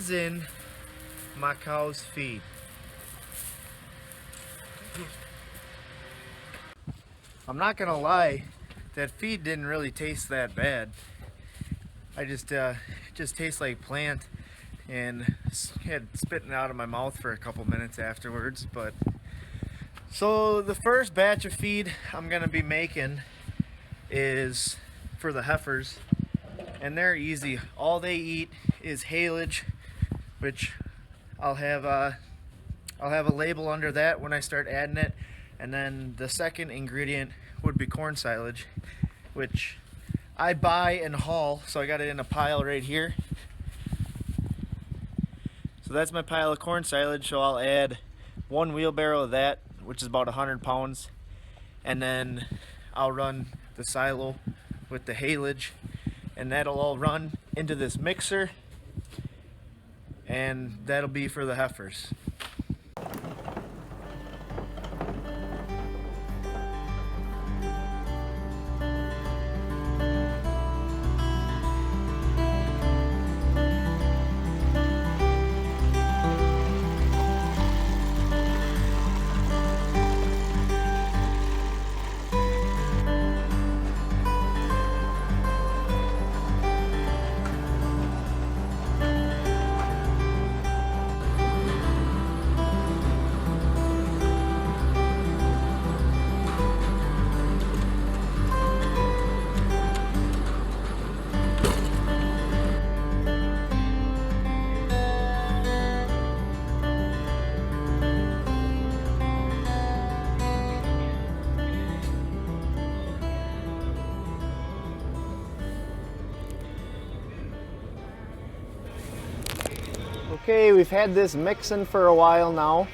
is in my cow's feed. I'm not gonna lie, that feed didn't really taste that bad. I just tastes like plant, and had spitting out of my mouth for a couple minutes afterwards. But so the first batch of feed I'm gonna be making is for the heifers, and they're easy. All they eat is haylage, which I'll have a label under that when I start adding it. And then the second ingredient would be corn silage, which I buy and haul. So I got it in a pile right here. So that's my pile of corn silage. So I'll add 1 wheelbarrow of that, which is about 100 pounds. And then I'll run the silo with the haylage, and that'll all run into this mixer, and that'll be for the heifers. Okay, we've had this mixing for a while now,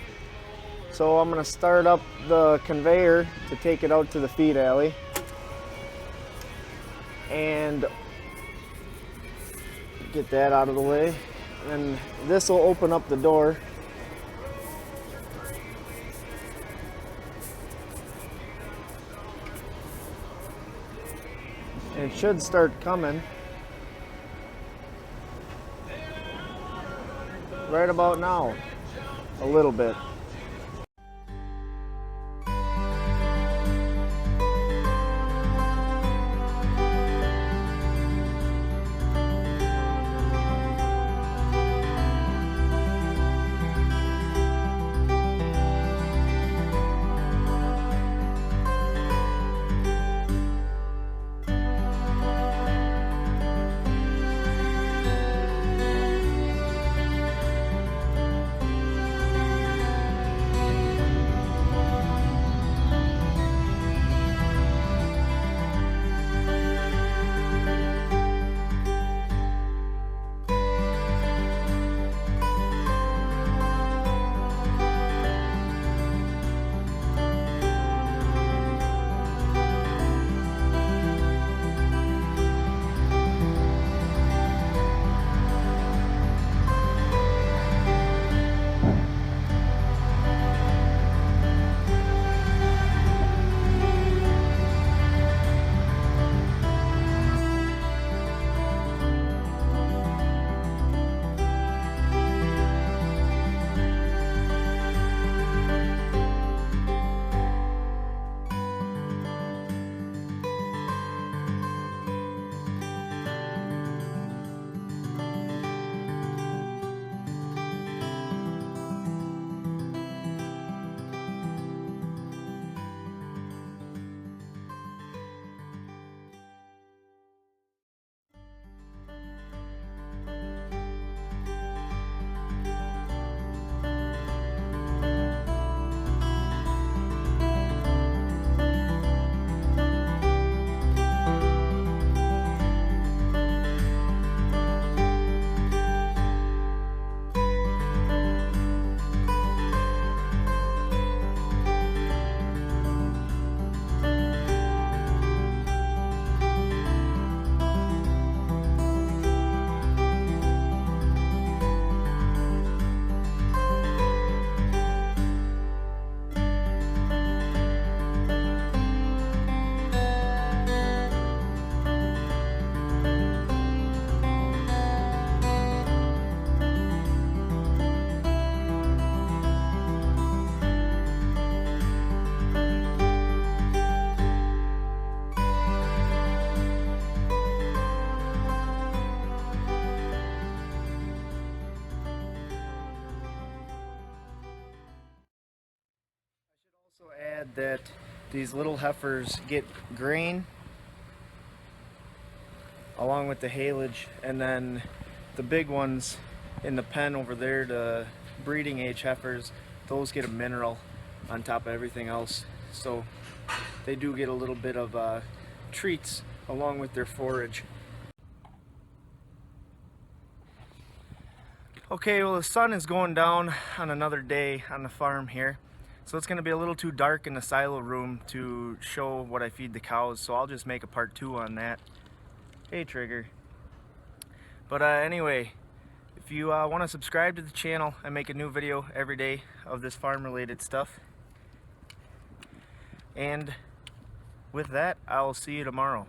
so I'm going to start up the conveyor to take it out to the feed alley. And get that out of the way. And this will open up the door. And it should start coming right about now, a little bit. Also add that these little heifers get grain along with the haylage, and then the big ones in the pen over there, the breeding age heifers, those get a mineral on top of everything else. So they do get a little bit of treats along with their forage. Okay, well the sun is going down on another day on the farm here. So it's going to be a little too dark in the silo room to show what I feed the cows. So I'll just make a part 2 on that. Hey Trigger. But anyway, if you want to subscribe to the channel, I make a new video every day of this farm related stuff. And with that, I'll see you tomorrow.